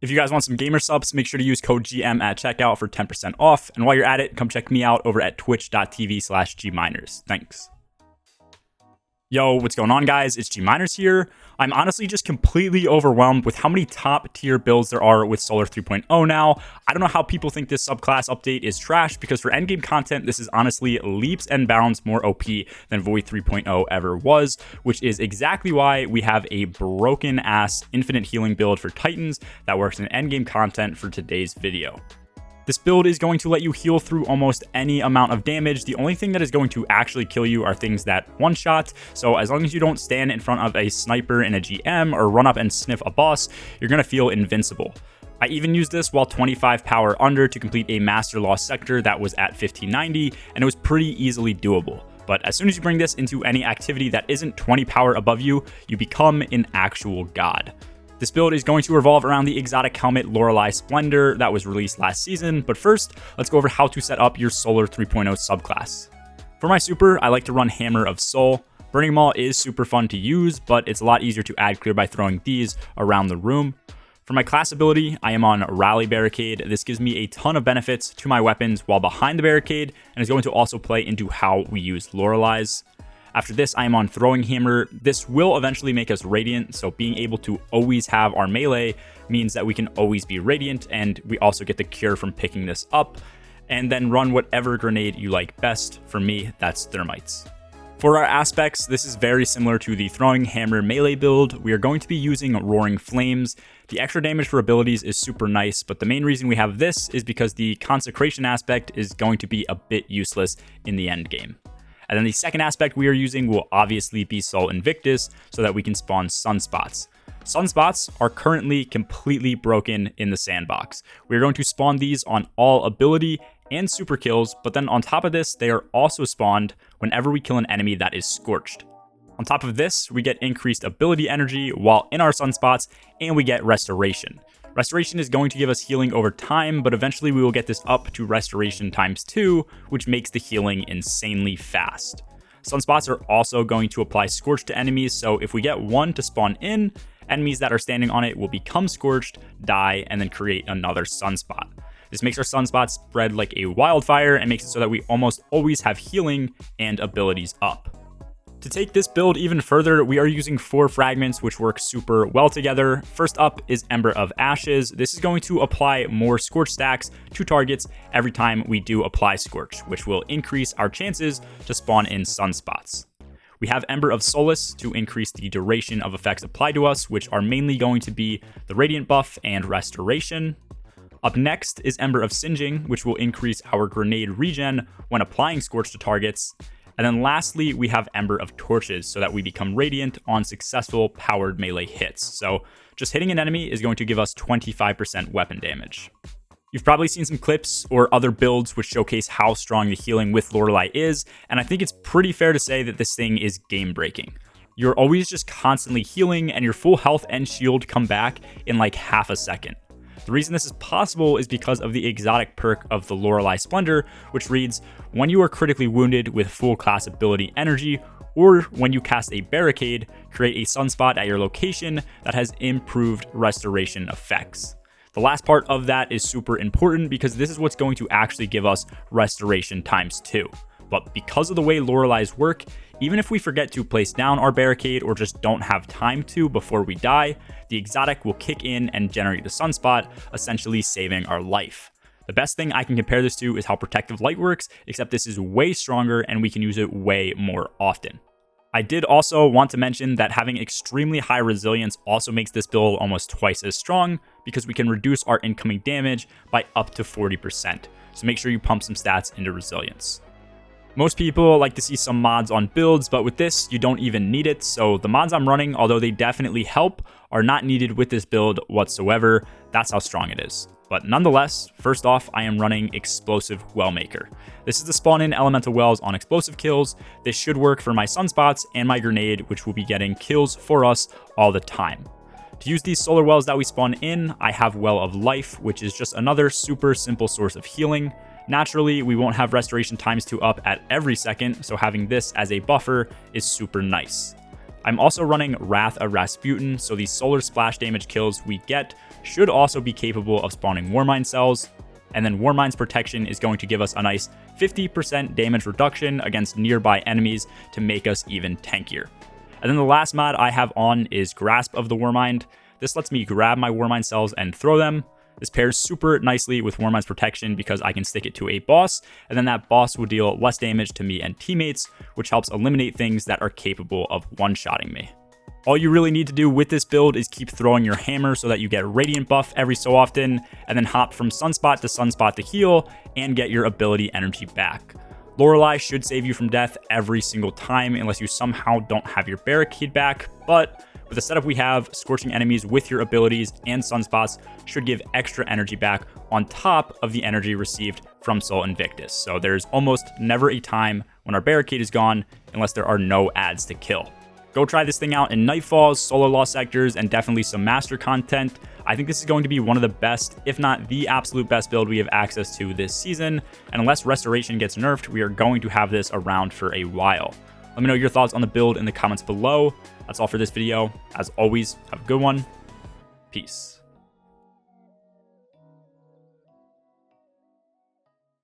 If you guys want some gamer subs, make sure to use code GM at checkout for 10% off. And while you're at it, come check me out over at twitch.tv/gminers. Thanks. Yo, what's going on, guys? It's Gminers here. I'm honestly just completely overwhelmed with how many top tier builds there are with Solar 3.0 now. I don't know how people think this subclass update is trash, because for endgame content, this is honestly leaps and bounds more OP than Void 3.0 ever was, which is exactly why we have a broken ass infinite healing build for Titans that works in endgame content for today's video. This build is going to let you heal through almost any amount of damage. The only thing that is going to actually kill you are things that one-shot, so as long as you don't stand in front of a sniper in a GM or run up and sniff a boss, you're going to feel invincible. I even used this while 25 power under to complete a Master Lost sector that was at 1590, and it was pretty easily doable. But as soon as you bring this into any activity that isn't 20 power above you, you become an actual god. This build is going to revolve around the exotic helmet Loreley Splendor that was released last season, but first, let's go over how to set up your Solar 3.0 subclass. For my super, I like to run Hammer of Soul. Burning Maul is super fun to use, but it's a lot easier to add clear by throwing these around the room. For my class ability, I am on Rally Barricade. This gives me a ton of benefits to my weapons while behind the barricade, and is going to also play into how we use Loreley's. After this, I am on Throwing Hammer. This will eventually make us Radiant, so being able to always have our melee means that we can always be Radiant, and we also get the cure from picking this up, and then run whatever grenade you like best. For me, that's Thermites. For our aspects, this is very similar to the Throwing Hammer melee build. We are going to be using Roaring Flames. The extra damage for abilities is super nice, but the main reason we have this is because the Consecration aspect is going to be a bit useless in the end game. And then the second aspect we are using will obviously be Sol Invictus, so that we can spawn Sunspots. Sunspots are currently completely broken in the sandbox. We are going to spawn these on all ability and super kills, but then on top of this, they are also spawned whenever we kill an enemy that is scorched. On top of this, we get increased ability energy while in our Sunspots, and we get Restoration. Restoration is going to give us healing over time, but eventually we will get this up to Restoration ×2, which makes the healing insanely fast. Sunspots are also going to apply Scorch to enemies, so if we get one to spawn in, enemies that are standing on it will become scorched, die, and then create another Sunspot. This makes our Sunspots spread like a wildfire and makes it so that we almost always have healing and abilities up. To take this build even further, we are using 4 fragments, which work super well together. First up is Ember of Ashes. This is going to apply more Scorch stacks to targets every time we do apply Scorch, which will increase our chances to spawn in Sunspots. We have Ember of Solace to increase the duration of effects applied to us, which are mainly going to be the Radiant buff and Restoration. Up next is Ember of Singeing, which will increase our grenade regen when applying Scorch to targets. And then lastly, we have Ember of Torches, so that we become Radiant on successful powered melee hits. So just hitting an enemy is going to give us 25% weapon damage. You've probably seen some clips or other builds which showcase how strong the healing with Loreley is, and I think it's pretty fair to say that this thing is game breaking. You're always just constantly healing, and your full health and shield come back in like half a second. The reason this is possible is because of the exotic perk of the Loreley Splendor, which reads, when you are critically wounded with full class ability energy, or when you cast a barricade, create a sunspot at your location that has improved restoration effects. The last part of that is super important because this is what's going to actually give us restoration ×2. But because of the way Loreley's work, even if we forget to place down our barricade or just don't have time to before we die, the exotic will kick in and generate the sunspot, essentially saving our life. The best thing I can compare this to is how Protective Light works, except this is way stronger and we can use it way more often. I did also want to mention that having extremely high resilience also makes this build almost twice as strong, because we can reduce our incoming damage by up to 40%. So make sure you pump some stats into resilience. Most people like to see some mods on builds, but with this, you don't even need it. So the mods I'm running, although they definitely help, are not needed with this build whatsoever. That's how strong it is. But nonetheless, first off, I am running Explosive Wellmaker. This is the spawn-in elemental wells on explosive kills. This should work for my sunspots and my grenade, which will be getting kills for us all the time. To use these solar wells that we spawn in, I have Well of Life, which is just another super simple source of healing. Naturally, we won't have restoration ×2 up at every second, so having this as a buffer is super nice. I'm also running Wrath of Rasputin, so these solar splash damage kills we get should also be capable of spawning Warmind cells. And then Warmind's protection is going to give us a nice 50% damage reduction against nearby enemies to make us even tankier. And then the last mod I have on is Grasp of the Warmind. This lets me grab my Warmind cells and throw them. This pairs super nicely with Warmind's protection because I can stick it to a boss, and then that boss will deal less damage to me and teammates, which helps eliminate things that are capable of one-shotting me. All you really need to do with this build is keep throwing your hammer so that you get Radiant buff every so often, and then hop from Sunspot to heal and get your ability energy back. Loreley should save you from death every single time unless you somehow don't have your barricade back, but with the setup we have, scorching enemies with your abilities and sunspots should give extra energy back on top of the energy received from Sol Invictus. So there's almost never a time when our barricade is gone unless there are no adds to kill. Go try this thing out in Nightfalls, Solar Law sectors, and definitely some master content. I think this is going to be one of the best, if not the absolute best build we have access to this season, and unless Restoration gets nerfed, we are going to have this around for a while. Let me know your thoughts on the build in the comments below. That's all for this video. As always, have a good one. Peace.